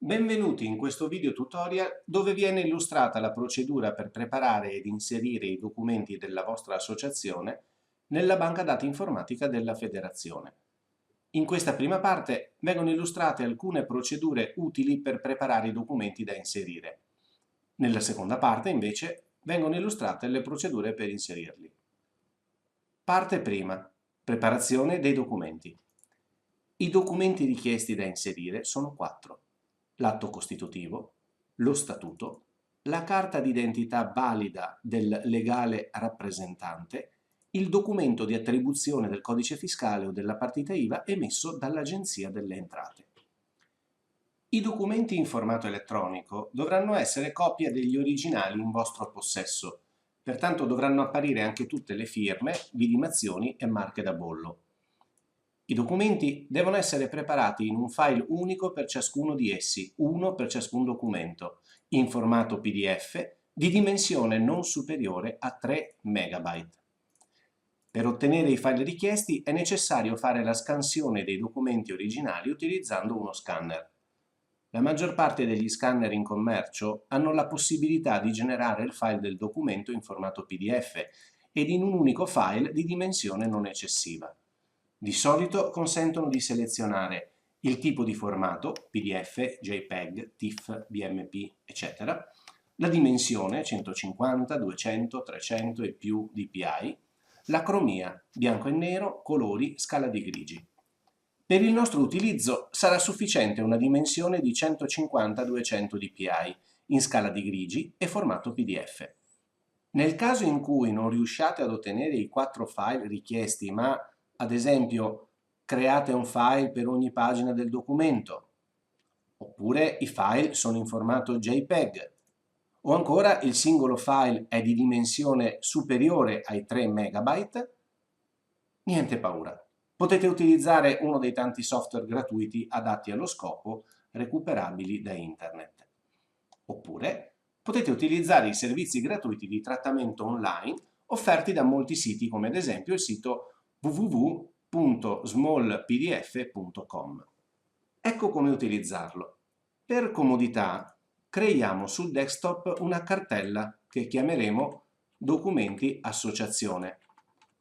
Benvenuti in questo video tutorial dove viene illustrata la procedura per preparare ed inserire i documenti della vostra associazione nella banca dati informatica della Federazione. In questa prima parte vengono illustrate alcune procedure utili per preparare i documenti da inserire. Nella seconda parte, invece, vengono illustrate le procedure per inserirli. Parte prima. Preparazione dei documenti. I documenti richiesti da inserire sono 4. L'atto costitutivo, lo statuto, la carta d'identità valida del legale rappresentante, il documento di attribuzione del codice fiscale o della partita IVA emesso dall'Agenzia delle Entrate. I documenti in formato elettronico dovranno essere copia degli originali in vostro possesso, pertanto dovranno apparire anche tutte le firme, vidimazioni e marche da bollo. I documenti devono essere preparati in un file unico per ciascuno di essi, uno per ciascun documento, in formato PDF di dimensione non superiore a 3 MB. Per ottenere i file richiesti è necessario fare la scansione dei documenti originali utilizzando uno scanner. La maggior parte degli scanner in commercio hanno la possibilità di generare il file del documento in formato PDF ed in un unico file di dimensione non eccessiva. Di solito consentono di selezionare il tipo di formato, PDF, JPEG, TIFF, BMP, eccetera, la dimensione 150, 200, 300 e più dpi, la cromia, bianco e nero, colori, scala di grigi. Per il nostro utilizzo sarà sufficiente una dimensione di 150-200 dpi in scala di grigi e formato PDF. Nel caso in cui non riusciate ad ottenere i 4 file richiesti, ma ad esempio create un file per ogni pagina del documento, oppure i file sono in formato JPEG, o ancora il singolo file è di dimensione superiore ai 3 MB, niente paura. Potete utilizzare uno dei tanti software gratuiti adatti allo scopo, recuperabili da internet. Oppure potete utilizzare i servizi gratuiti di trattamento online offerti da molti siti, come ad esempio il sito www.smallpdf.com. Ecco come utilizzarlo. Per comodità creiamo sul desktop una cartella che chiameremo Documenti Associazione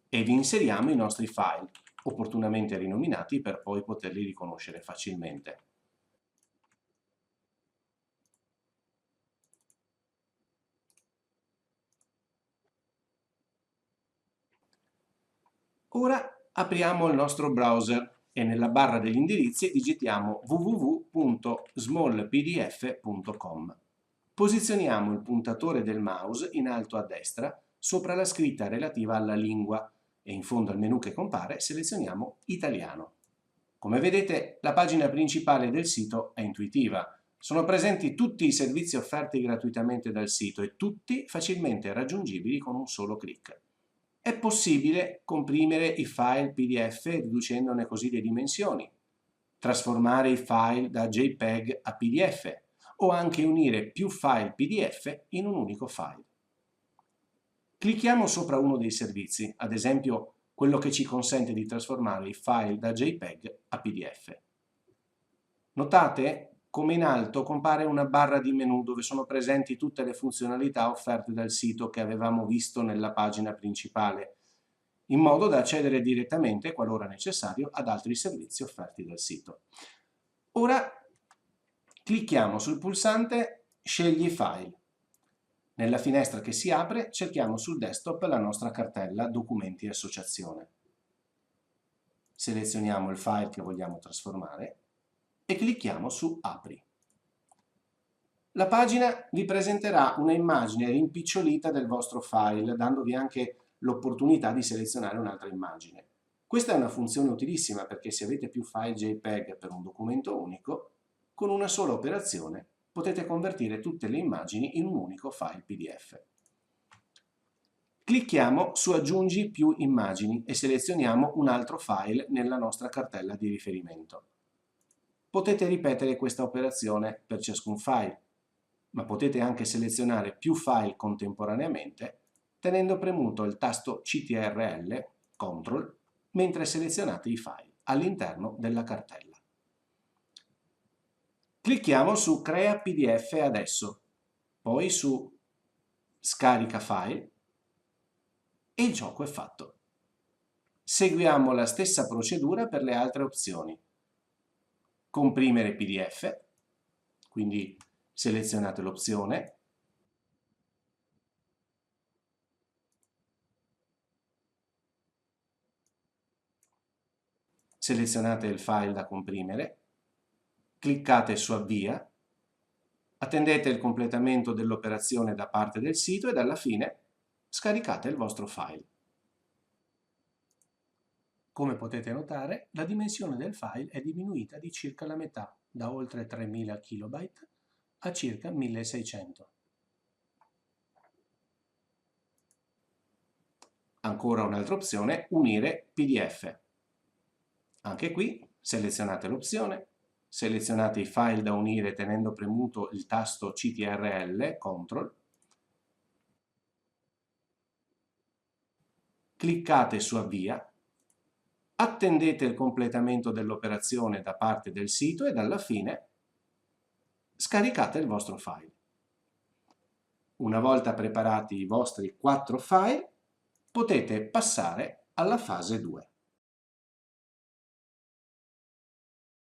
e vi inseriamo i nostri file, opportunamente rinominati per poi poterli riconoscere facilmente. Ora apriamo il nostro browser e nella barra degli indirizzi digitiamo www.smallpdf.com. Posizioniamo il puntatore del mouse in alto a destra sopra la scritta relativa alla lingua e in fondo al menu che compare selezioniamo Italiano. Come vedete, la pagina principale del sito è intuitiva. Sono presenti tutti i servizi offerti gratuitamente dal sito e tutti facilmente raggiungibili con un solo clic. È possibile comprimere i file PDF riducendone così le dimensioni, trasformare i file da JPEG a PDF o anche unire più file PDF in un unico file. Clicchiamo sopra uno dei servizi, ad esempio quello che ci consente di trasformare i file da JPEG a PDF. Notate come in alto compare una barra di menu dove sono presenti tutte le funzionalità offerte dal sito che avevamo visto nella pagina principale, in modo da accedere direttamente, qualora necessario, ad altri servizi offerti dal sito. Ora clicchiamo sul pulsante Scegli file. Nella finestra che si apre cerchiamo sul desktop la nostra cartella Documenti Associazione. Selezioniamo il file che vogliamo trasformare e clicchiamo su Apri. La pagina vi presenterà una immagine rimpicciolita del vostro file, dandovi anche l'opportunità di selezionare un'altra immagine. Questa è una funzione utilissima perché se avete più file JPEG per un documento unico, con una sola operazione potete convertire tutte le immagini in un unico file PDF. Clicchiamo su Aggiungi più immagini e selezioniamo un altro file nella nostra cartella di riferimento. Potete ripetere questa operazione per ciascun file, ma potete anche selezionare più file contemporaneamente tenendo premuto il tasto CTRL, CTRL, mentre selezionate i file all'interno della cartella. Clicchiamo su Crea PDF adesso, poi su Scarica file e il gioco è fatto. Seguiamo la stessa procedura per le altre opzioni. Comprimere PDF, quindi selezionate l'opzione, selezionate il file da comprimere, cliccate su Avvia, attendete il completamento dell'operazione da parte del sito e alla fine scaricate il vostro file. Come potete notare, la dimensione del file è diminuita di circa la metà, da oltre 3000 KB a circa 1600. Ancora un'altra opzione, unire PDF. Anche qui selezionate l'opzione, selezionate i file da unire tenendo premuto il tasto CTRL, CTRL, cliccate su Avvia, attendete il completamento dell'operazione da parte del sito ed alla fine scaricate il vostro file. Una volta preparati i vostri 4 file, potete passare alla fase 2.